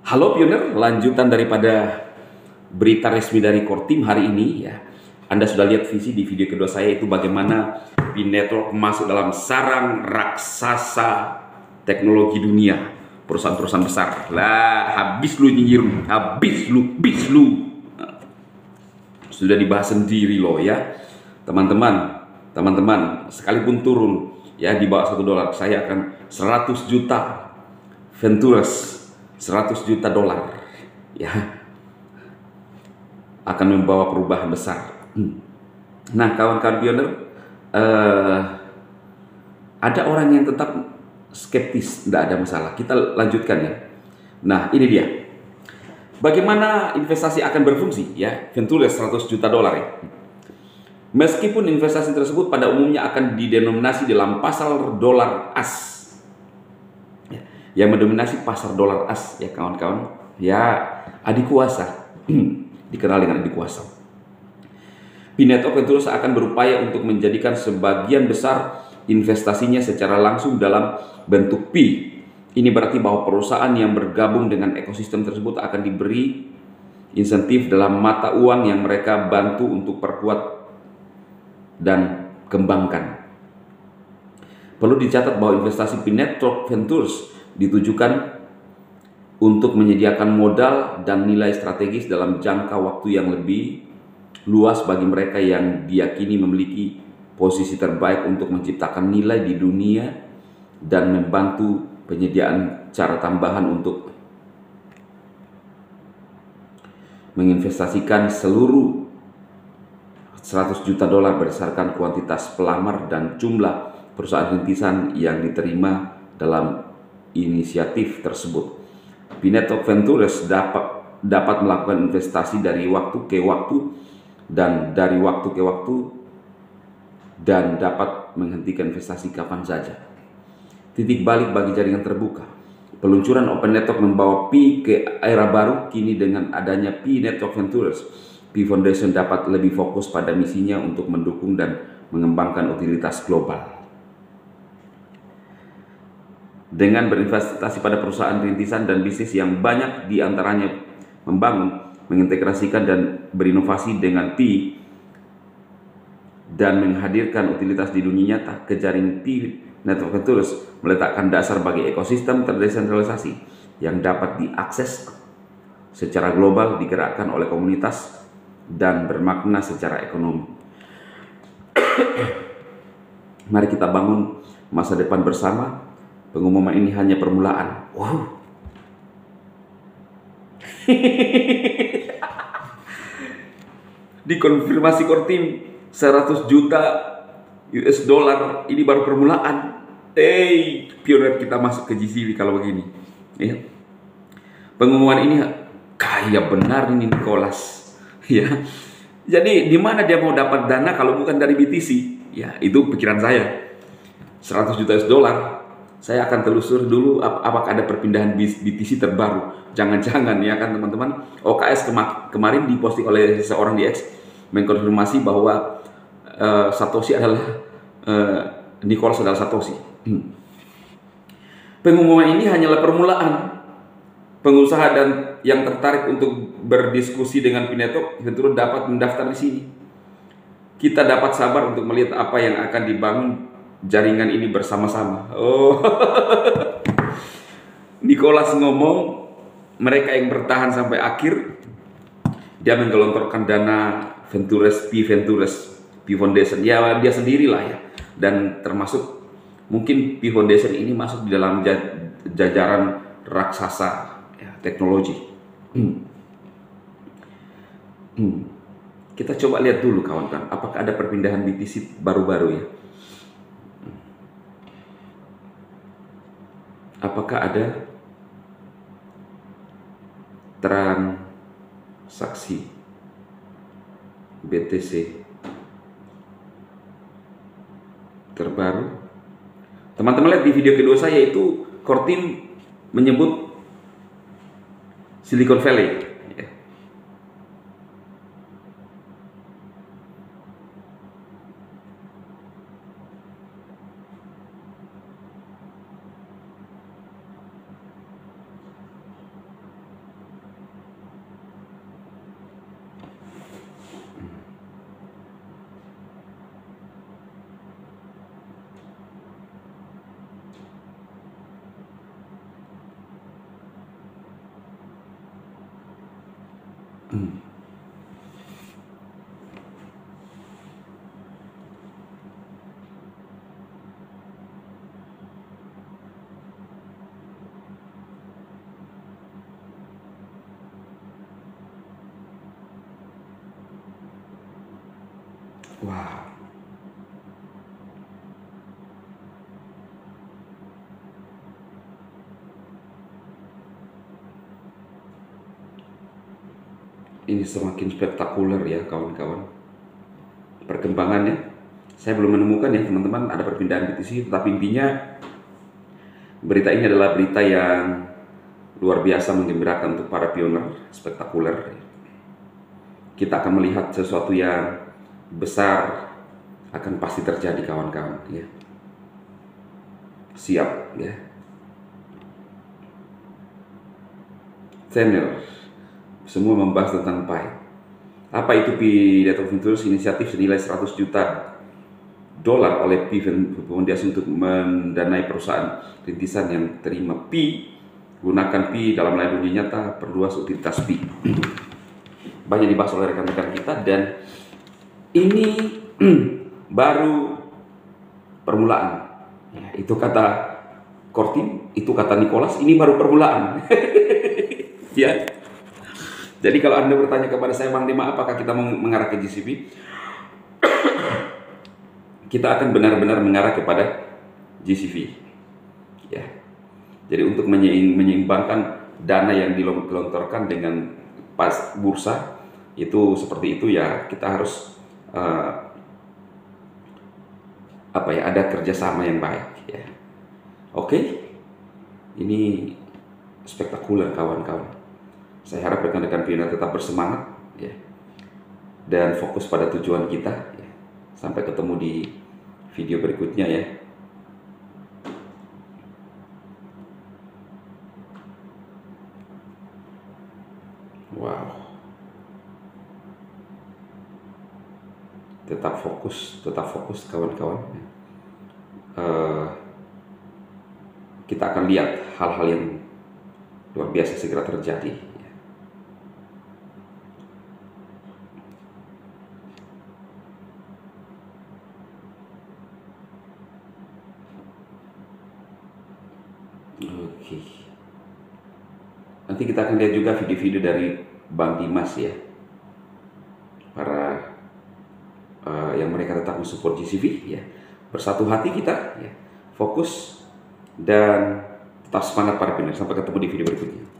Halo Pioner, lanjutan daripada berita resmi dari Kortim hari ini ya. Anda sudah lihat visi di video kedua saya itu bagaimana Pi Network masuk dalam sarang raksasa teknologi dunia, perusahaan-perusahaan besar. Lah, habis lu nyinyir, habis lu. Sudah dibahas sendiri loh ya. Teman-teman, sekalipun turun ya di bawah $1, saya akan 100 juta Ventures, 100 juta dolar ya, akan membawa perubahan besar. Nah, kawan-kawan pioner, ada orang yang tetap skeptis, tidak ada masalah. Kita lanjutkan ya. Nah, ini dia. Bagaimana investasi akan berfungsi ya, Ventures 100 juta dolar ya. Meskipun investasi tersebut pada umumnya akan didenominasi dalam pasar dolar as, yang mendominasi pasar dolar as ya kawan-kawan, ya adik kuasa, dikenal dengan adik kuasa. Pi Network Ventures akan berupaya untuk menjadikan sebagian besar investasinya secara langsung dalam bentuk Pi. Ini berarti bahwa perusahaan yang bergabung dengan ekosistem tersebut akan diberi insentif dalam mata uang yang mereka bantu untuk perkuat dan kembangkan. Perlu dicatat bahwa investasi Pi Network Ventures ditujukan untuk menyediakan modal dan nilai strategis dalam jangka waktu yang lebih luas bagi mereka yang diyakini memiliki posisi terbaik untuk menciptakan nilai di dunia dan membantu penyediaan cara tambahan untuk menginvestasikan seluruh 100 juta dolar berdasarkan kuantitas pelamar dan jumlah perusahaan rintisan yang diterima dalam inisiatif tersebut. Pi Network Ventures dapat melakukan investasi dari waktu ke waktu dan dari waktu ke waktu dan dapat menghentikan investasi kapan saja. Titik balik bagi jaringan terbuka. Peluncuran Open Network membawa Pi ke era baru. Kini dengan adanya Pi Network Ventures, Pi Foundation dapat lebih fokus pada misinya untuk mendukung dan mengembangkan utilitas global. Dengan berinvestasi pada perusahaan rintisan dan bisnis yang banyak diantaranya membangun, mengintegrasikan dan berinovasi dengan Pi dan menghadirkan utilitas di dunia nyata, kejaring Pi Network Ventures meletakkan dasar bagi ekosistem terdesentralisasi yang dapat diakses secara global, digerakkan oleh komunitas dan bermakna secara ekonomi. Mari kita bangun masa depan bersama. Pengumuman ini hanya permulaan. Wow. Dikonfirmasi Kortim 100 juta US dollar, ini baru permulaan. Pioner kita masuk ke GCV kalau begini. Ya. Pengumuman ini kaya benar ini Nicholas. Ya. Jadi di mana dia mau dapat dana kalau bukan dari BTC? Ya, itu pikiran saya. 100 juta US dollar. Saya akan telusur dulu apakah ada perpindahan BTC terbaru. Jangan-jangan ya kan teman-teman, OKS kemarin diposting oleh seseorang di X mengkonfirmasi bahwa Satoshi adalah Nicholas adalah Satoshi. Pengumuman ini hanyalah permulaan. Pengusaha dan yang tertarik untuk berdiskusi dengan Pi Network Ventures dapat mendaftar di sini. Kita dapat sabar untuk melihat apa yang akan dibangun jaringan ini bersama-sama. Oh, Nicholas ngomong mereka yang bertahan sampai akhir. Dia menggelontorkan dana Ventures, Pi Foundation. Ya dia sendirilah ya. Dan termasuk mungkin Pi Foundation ini masuk di dalam jajaran raksasa ya, teknologi. Kita coba lihat dulu kawan-kawan, apakah ada perpindahan BTC baru-baru ya. Apakah ada transaksi BTC terbaru? Teman-teman lihat di video kedua saya itu Kortim menyebut Silicon Valley. Wow. Ini semakin spektakuler ya kawan-kawan. Perkembangannya, saya belum menemukan ya teman-teman ada perpindahan BTC, tetapi intinya berita ini adalah berita yang luar biasa menggembirakan untuk para pioner, spektakuler. Kita akan melihat sesuatu yang besar akan pasti terjadi kawan-kawan ya. Siap ya. Channel semua membahas tentang PI. Apa itu Pi Data Ventures, inisiatif senilai 100 juta dolar oleh Pi Foundation untuk mendanai perusahaan rintisan yang terima Pi, gunakan Pi dalam melayani dunia nyata, perluas utilitas Pi. Banyak dibahas oleh rekan-rekan kita dan ini baru permulaan. Ya, itu kata Kortin, itu kata Nicholas, ini baru permulaan. Ya. Jadi kalau Anda bertanya kepada saya, Bang Dima, apakah kita mau mengarah ke GCP? Kita akan benar-benar mengarah kepada GCV. Ya. Jadi untuk menyeimbangkan dana yang dilontorkan dengan pas bursa itu seperti itu ya, kita harus ada kerjasama yang baik ya. Oke. Ini spektakuler kawan-kawan. Saya harap rekan-rekan pioner tetap bersemangat ya, dan fokus pada tujuan kita ya. Sampai ketemu di video berikutnya ya. Wow. Tetap fokus kawan-kawan. Kita akan lihat hal-hal yang luar biasa segera terjadi. Oke. Nanti kita akan lihat juga video-video dari Bang Dimas ya. Para yang mereka tetap mensupport GCV ya. Bersatu hati kita ya. Fokus dan tetap semangat para pioner. Sampai ketemu di video berikutnya.